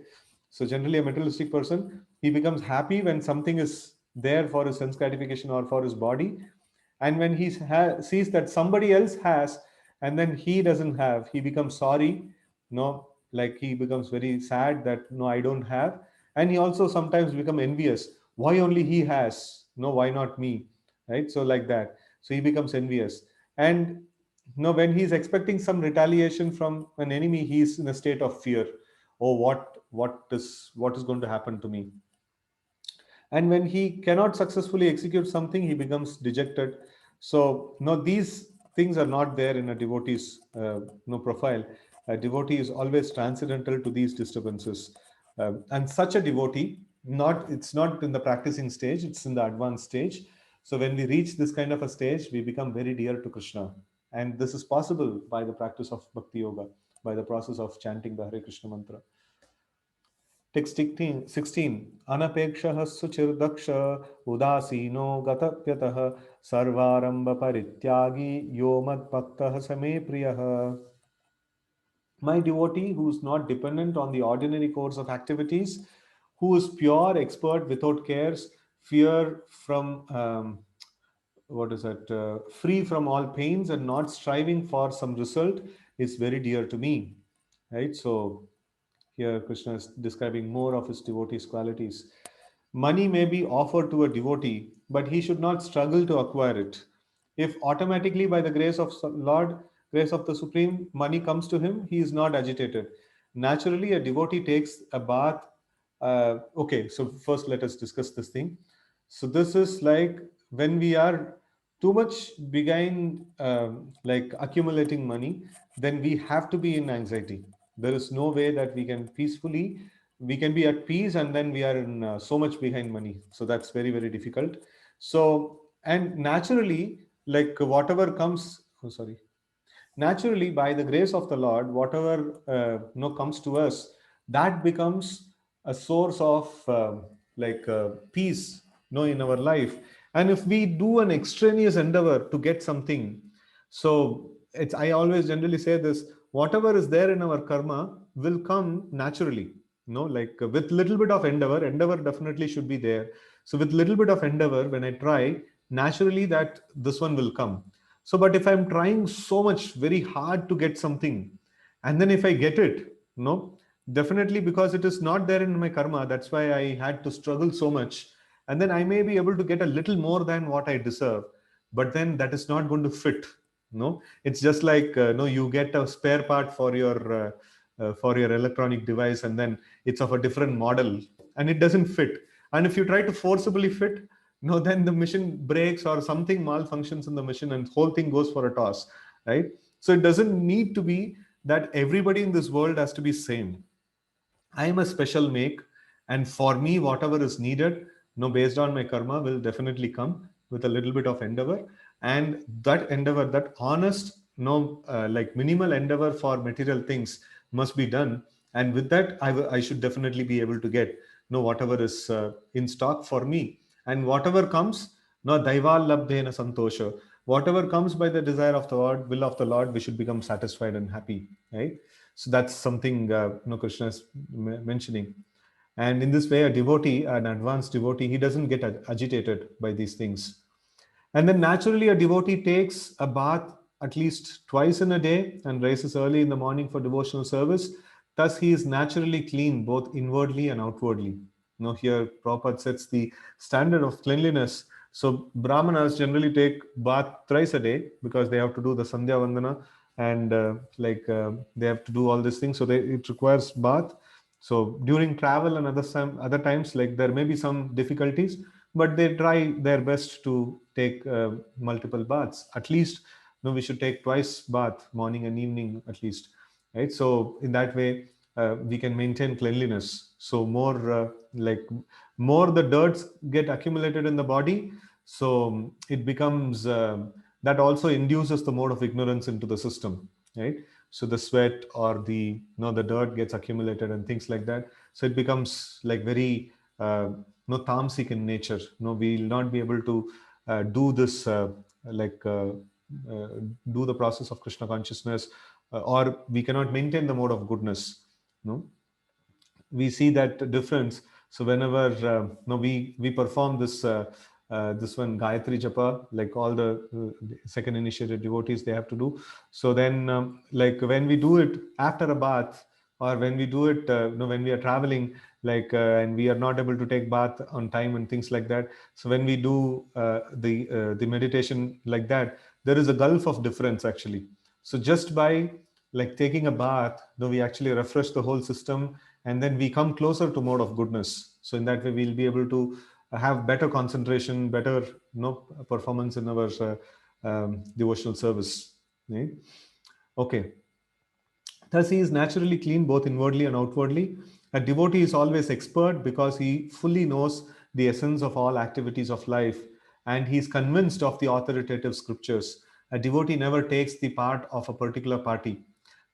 So generally, a materialistic person, he becomes happy when something is there for his sense gratification or for his body, and when he sees that somebody else has and then he doesn't have, he becomes sorry. No, like he becomes very sad that no, I don't have. And he also sometimes become envious. Why only he has? No, why not me? Right? So like that. So he becomes envious. And no, when he's expecting some retaliation from an enemy, he's in a state of fear. Oh, what is going to happen to me? And when he cannot successfully execute something, he becomes dejected. So no, these things are not there in a devotee's no profile. A devotee is always transcendental to these disturbances. And such a devotee, not it's not in the practicing stage, it's in the advanced stage. So when we reach this kind of a stage, we become very dear to Krishna. And this is possible by the practice of bhakti yoga, by the process of chanting the Hare Krishna mantra. Text 16 अनपेक्षः सुचिर्दक्ष उदासीनो गतव्यतः सर्वारंभ परित्यागी यो मद्भक्तः समे प्रियः. My devotee who is not dependent on the ordinary course of activities, who is pure, expert, without cares, fear from what is that? Free from all pains and not striving for some result, is very dear to me. Right? So here Krishna is describing more of his devotees' qualities. Money may be offered to a devotee, but he should not struggle to acquire it. If automatically by the grace of Lord, grace of the Supreme, money comes to him, he is not agitated. Naturally, a devotee takes a bath. Okay, so first let us discuss this thing. So this is like when we are too much behind, like accumulating money, then we have to be in anxiety. There is no way that we can peacefully, we can be at peace and then we are in so much behind money. So that's very, very difficult. So, and naturally, like whatever comes, oh, sorry, naturally by the grace of the Lord, whatever comes to us, that becomes a source of peace in our life. And if we do an extraneous endeavor to get something, so it's, I always generally say this, whatever is there in our karma will come naturally. With little bit of endeavor definitely should be there. So with little bit of endeavor, when I try, naturally that this one will come. So, but if I'm trying so much very hard to get something, and then if I get it, no, definitely because it is not there in my karma, that's why I had to struggle so much. And then I may be able to get a little more than what I deserve, but then that is not going to fit. No, it's just like no, you get a spare part for your electronic device, and then it's of a different model, and it doesn't fit. And if you try to forcibly fit, no, then the machine breaks or something malfunctions in the machine and the whole thing goes for a toss, right? So it doesn't need to be that everybody in this world has to be same. I am a special make, and for me, whatever is needed, based on my karma, will definitely come with a little bit of endeavor, and that endeavor, that honest, like minimal endeavor for material things, must be done, and with that, I should definitely be able to get, whatever is in stock for me, and whatever comes, no daival labdhena santosha. Whatever comes by the desire of the Lord, will of the Lord, we should become satisfied and happy, right? So that's something Krishna is mentioning. And in this way, a devotee, an advanced devotee, he doesn't get agitated by these things. And then naturally, a devotee takes a bath at least twice in a day and rises early in the morning for devotional service. Thus, he is naturally clean both inwardly and outwardly. Here Prabhupada sets the standard of cleanliness. So Brahmanas generally take bath thrice a day because they have to do the Sandhya Vandana, and they have to do all these things. So it requires bath. So during travel and other times, like there may be some difficulties, but they try their best to take multiple baths. At least, we should take twice bath, morning and evening at least, right? So in that way, we can maintain cleanliness. So more the dirts get accumulated in the body, so it becomes that also induces the mode of ignorance into the system, right? So the sweat or the dirt gets accumulated and things like that. So it becomes like very no tamasic in nature. No, we will not be able to do this like uh, do the process of Krishna consciousness, or we cannot maintain the mode of goodness. No, we see that difference. So whenever no, we perform this one Gayatri Japa, like all the second initiated devotees, they have to do. So then, like when we do it after a bath, or when we do it, when we are traveling, like and we are not able to take bath on time and things like that. So when we do the meditation like that, there is a gulf of difference actually. So just by like taking a bath, we actually refresh the whole system, and then we come closer to mode of goodness. So in that way, we'll be able to have better concentration, better performance in our devotional service. Right? Okay. Thus, he is naturally clean both inwardly and outwardly. A devotee is always expert because he fully knows the essence of all activities of life, and he is convinced of the authoritative scriptures. A devotee never takes the part of a particular party.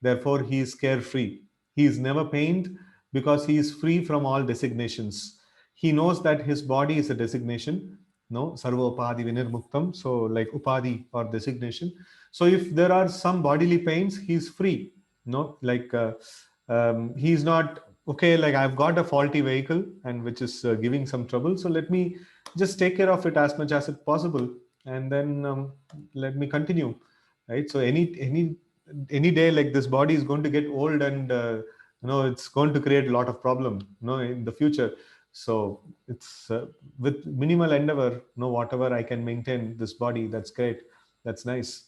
Therefore, he is carefree. He is never pained because he is free from all designations. He knows that his body is a designation, no, sarva upadi vinirmuktam, so like upadi or designation. So if there are some bodily pains, he is free, like he's not okay, like I've got a faulty vehicle and which is giving some trouble, so let me just take care of it as much as it possible, and then let me continue, right? So any day, like this body is going to get old, and it's going to create a lot of problem in the future. So it's with minimal endeavor, whatever I can maintain this body, that's great, that's nice.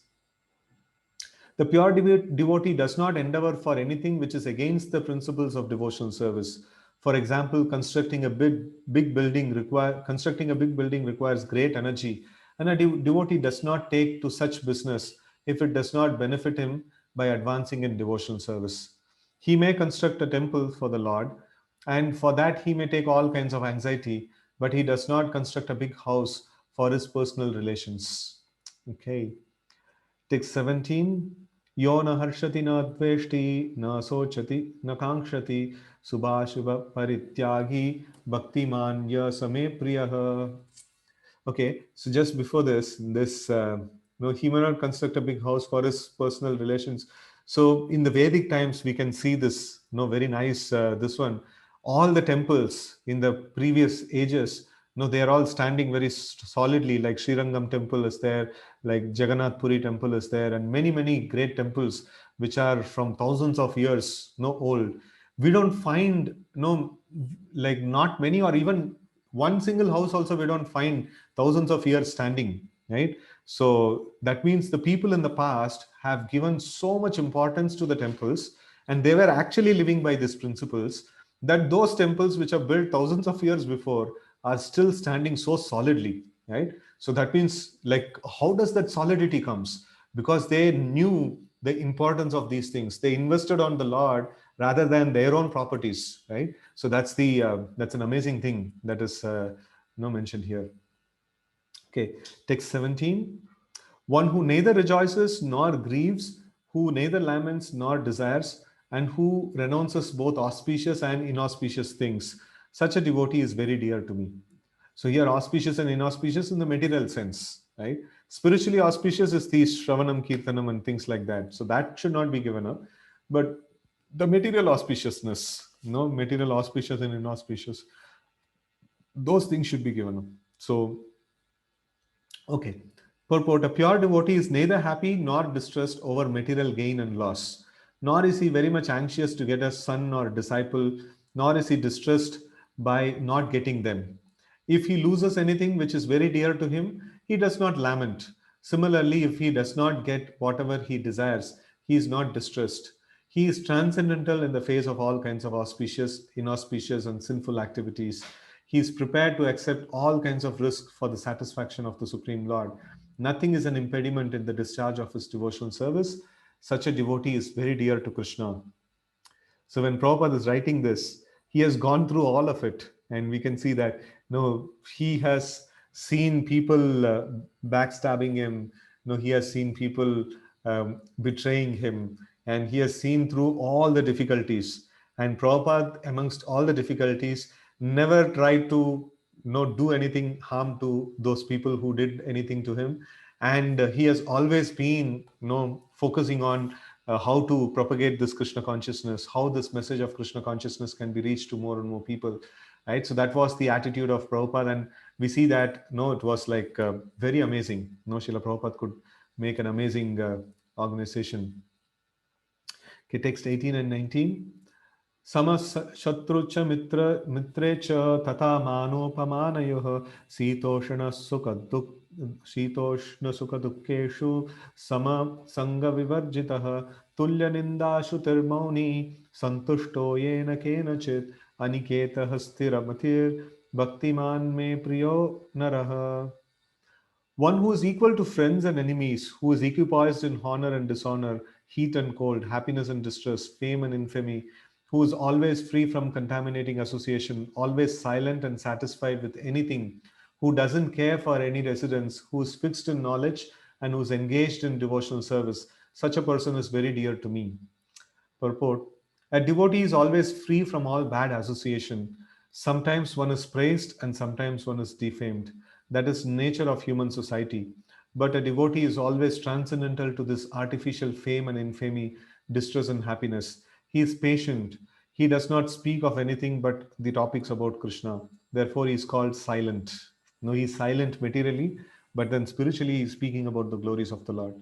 The pure devotee does not endeavor for anything which is against the principles of devotional service. For example, constructing a big building requires great energy, and a devotee does not take to such business if it does not benefit him by advancing in devotional service. He may construct a temple for the Lord, and for that he may take all kinds of anxiety, but he does not construct a big house for his personal relations. Okay. Text 17. Yo na harshati na dveshti na sochati na kankshati subhashubha parityagi bhaktiman ya same priyaha. Okay, so just before this, he may not construct a big house for his personal relations. So in the Vedic times, we can see this, very nice. This one, all the temples in the previous ages, they are all standing very solidly. Like Srirangam temple is there, like Jagannath Puri temple is there, and many great temples which are from thousands of years, old. We don't find, like not many, or even one single house also we don't find thousands of years standing, right? So that means the people in the past have given so much importance to the temples, and they were actually living by these principles, that those temples which are built thousands of years before are still standing so solidly, right? So that means, like, how does that solidity comes? Because they knew the importance of these things, they invested on the Lord rather than their own properties, right? So that's an amazing thing that is mentioned here. Okay, text 17. One who neither rejoices nor grieves, who neither laments nor desires, and who renounces both auspicious and inauspicious things. Such a devotee is very dear to me. So here, auspicious and inauspicious in the material sense, right? Spiritually auspicious is the Shravanam, Kirtanam, and things like that. So that should not be given up. But the material auspiciousness, material auspicious and inauspicious, those things should be given up. So, okay. Purport: a pure devotee is neither happy nor distressed over material gain and loss, nor is he very much anxious to get a son or disciple, nor is he distressed by not getting them. If he loses anything which is very dear to him, he does not lament. Similarly, if he does not get whatever he desires, he is not distressed. He is transcendental in the face of all kinds of auspicious, inauspicious, and sinful activities. He is prepared to accept all kinds of risk for the satisfaction of the Supreme Lord. Nothing is an impediment in the discharge of his devotional service. Such a devotee is very dear to Krishna. So when Prabhupada is writing this, he has gone through all of it, and we can see that no, he has seen people backstabbing him. No, he has seen people betraying him, and he has seen through all the difficulties. And Prabhupada, amongst all the difficulties, never tried to do anything harm to those people who did anything to him. And he has always been focusing on how to propagate this Krishna consciousness, how this message of Krishna consciousness can be reached to more and more people, right? So that was the attitude of Prabhupada, and we see that it was like very amazing. Srila Prabhupada could make an amazing organization. Okay, text 18 and 19. समशत्रुच मित्रे च तथा मानोपमानयोः शीतोष्णसुखदुःखेषु समसङ्गविवर्जितः तुल्यनिन्दाशुतिर्मौनी सन्तुष्टो येन केनचित् अनिकेतः स्थिरमतिर्भक्तिमान् मे प्रियो नरः. One who is equal to friends and enemies, who is equipoised in honor and dishonor, heat and cold, happiness and distress, fame and infamy, who is always free from contaminating association, always silent and satisfied with anything, who doesn't care for any residence, who is fixed in knowledge, and who is engaged in devotional service. Such a person is very dear to me. Purport: a devotee is always free from all bad association. Sometimes one is praised and sometimes one is defamed. That is nature of human society. But a devotee is always transcendental to this artificial fame and infamy, distress and happiness. He is patient. He does not speak of anything but the topics about Krishna. Therefore, he is called silent. No, he is silent materially, but then spiritually he is speaking about the glories of the Lord.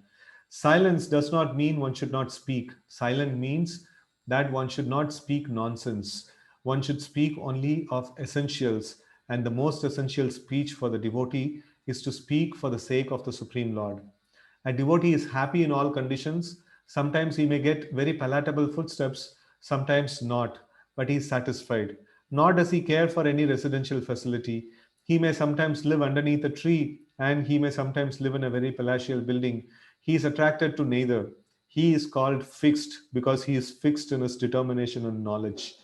Silence does not mean one should not speak. Silent means that one should not speak nonsense. One should speak only of essentials, and the most essential speech for the devotee is to speak for the sake of the Supreme Lord. A devotee is happy in all conditions. Sometimes he may get very palatable footsteps, sometimes not, but he is satisfied. Nor does he care for any residential facility. He may sometimes live underneath a tree, and he may sometimes live in a very palatial building. He is attracted to neither. He is called fixed because he is fixed in his determination and knowledge.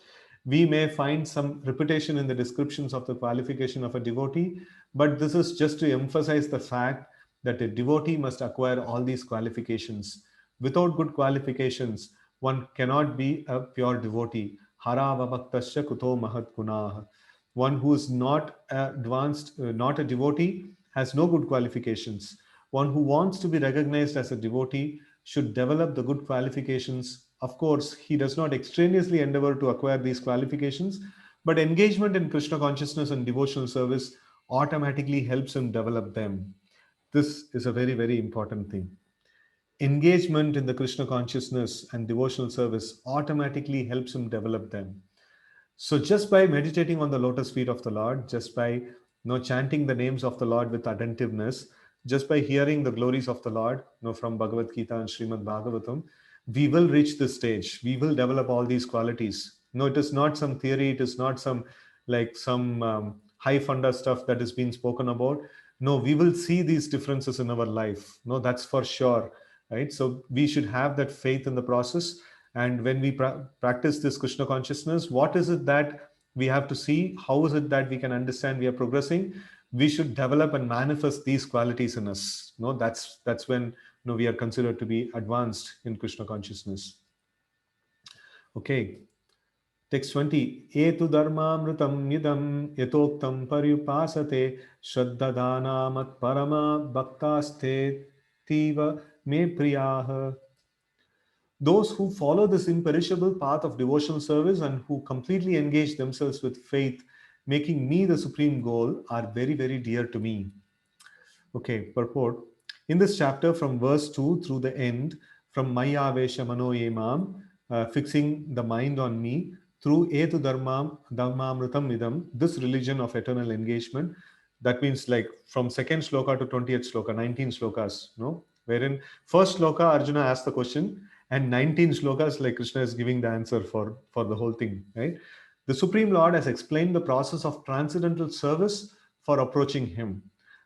We may find some repetition in the descriptions of the qualification of a devotee, but this is just to emphasize the fact that a devotee must acquire all these qualifications. Without good qualifications, one cannot be a pure devotee. Harava bhaktasya kuto mahat gunah. One who is not advanced, not a devotee, has no good qualifications. One who wants to be recognized as a devotee should develop the good qualifications. Of course, he does not extraneously endeavor to acquire these qualifications, but engagement in Krishna consciousness and devotional service automatically helps him develop them. This is a very, very important thing. Engagement in the Krishna consciousness and devotional service automatically helps him develop them. So just by meditating on the lotus feet of the Lord, just by chanting the names of the Lord with attentiveness, just by hearing the glories of the Lord from Bhagavad Gita and Srimad Bhagavatam, we will reach this stage. We will develop all these qualities. No, it is not some theory. It is not some high funda stuff that is being spoken about. No, we will see these differences in our life. No, that's for sure, right? So we should have that faith in the process. And when we practice this Krishna consciousness, what is it that we have to see? How is it that we can understand we are progressing? We should develop and manifest these qualities in us. No, that's when we are considered to be advanced in Krishna consciousness. Okay. Text 20. Etu dharmamrutam nidam yatoktam paryupasate shraddadana parama bhaktaste tiva me priyaha. Those who follow this imperishable path of devotional service and who completely engage themselves with faith, making me the supreme goal, are very, very dear to me. Okay, purport. In this chapter, from verse 2 through the end, from Maya Vesha Mano Yemam, fixing the mind on me, through Etu Dharmamrutam Idam, this religion of eternal engagement, that means like from second sloka to 20th sloka, 19 slokas, no? Wherein first sloka, Arjuna asked the question, and 19 slokas, like Krishna is giving the answer for the whole thing, right? The Supreme Lord has explained the process of transcendental service for approaching Him.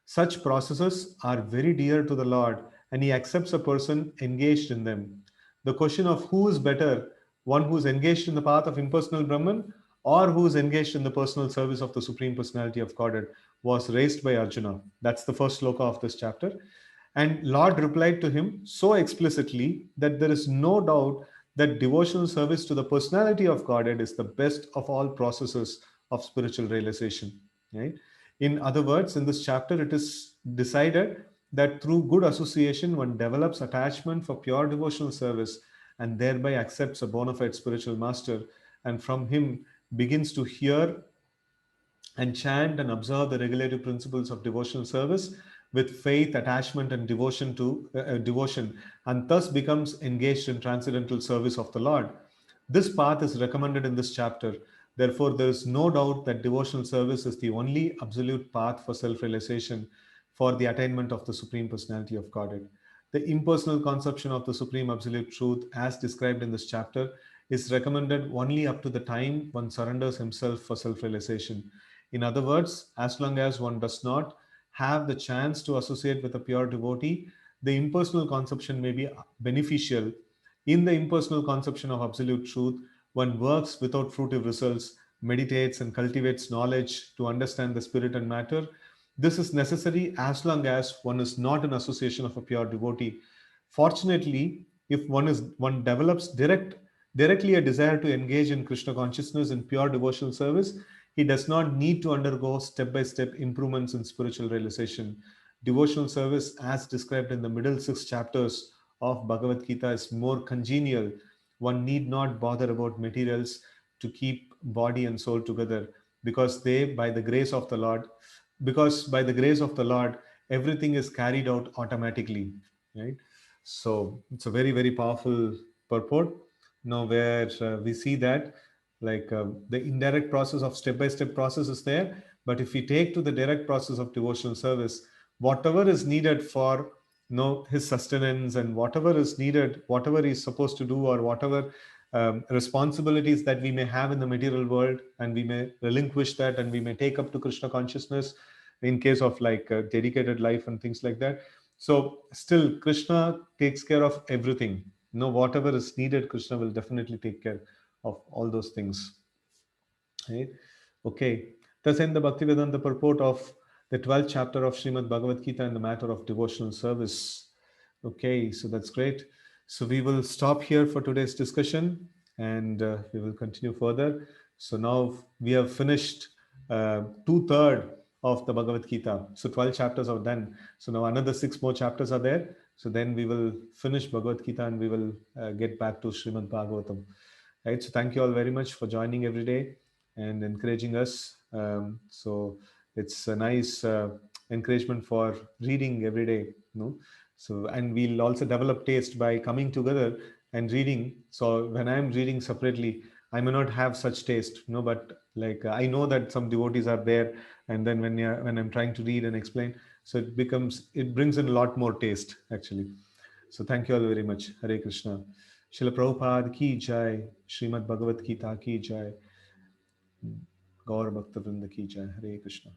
Such processes are very dear to the Lord, and He accepts a person engaged in them. The question of who is better one who's engaged in the path of impersonal Brahman or who's engaged in the personal service of the Supreme Personality of Godhead, was raised by Arjuna. That's the first sloka of this chapter. And Lord replied to him so explicitly that there is no doubt that devotional service to the personality of Godhead is the best of all processes of spiritual realization. Right? In other words, in this chapter, it is decided that through good association, one develops attachment for pure devotional service and thereby accepts a bona fide spiritual master, and from him begins to hear and chant and observe the regulative principles of devotional service with faith, attachment, and devotion, and thus becomes engaged in transcendental service of the Lord. This path is recommended in this chapter. Therefore, there is no doubt that devotional service is the only absolute path for self-realization, for the attainment of the Supreme Personality of Godhead. The impersonal conception of the Supreme Absolute Truth, as described in this chapter, is recommended only up to the time one surrenders himself for self-realization. In other words, as long as one does not have the chance to associate with a pure devotee, the impersonal conception may be beneficial. In the impersonal conception of absolute truth, one works without fruitive results, meditates and cultivates knowledge to understand the spirit and matter. This is necessary as long as one is not in association of a pure devotee. Fortunately, if one develops directly a desire to engage in Krishna consciousness in pure devotional service, he does not need to undergo step by step improvements in spiritual realization. Devotional service, as described in the middle six chapters of Bhagavad Gita, is more congenial. One need not bother about materials to keep body and soul together, because by the grace of the Lord, everything is carried out automatically. Right? So it's a very, very powerful purport. Now, where we see that the indirect process of step by step process is there, but if we take to the direct process of devotional service, whatever is needed for his sustenance, and whatever is needed, whatever he's supposed to do, or whatever responsibilities that we may have in the material world, and we may relinquish that, and we may take up to Krishna consciousness in case of dedicated life and things like that. So still Krishna takes care of everything. Whatever is needed, Krishna will definitely take care of all those things. Right? Okay. Thus end the Bhaktivedanta purport of the 12th chapter of Srimad Bhagavad Gita in the matter of devotional service. Okay, so that's great. So we will stop here for today's discussion, and we will continue further. So now we have finished two-thirds of the Bhagavad Gita. So 12 chapters are done. So now another six more chapters are there. So then we will finish Bhagavad Gita, and we will get back to Srimad Bhagavatam. Right. So thank you all very much for joining every day and encouraging us. So it's a nice encouragement for reading every day. So, and we'll also develop taste by coming together and reading. So when I'm reading separately, I may not have such taste, but I know that some devotees are there, and then when I'm trying to read and explain, so it brings in a lot more taste actually. So thank you all very much. Hare Krishna. Srila Prabhupada ki jai, Srimad Bhagavad Gita ki jai, Gaur Bhakta Vrinda ki jai. Hare Krishna.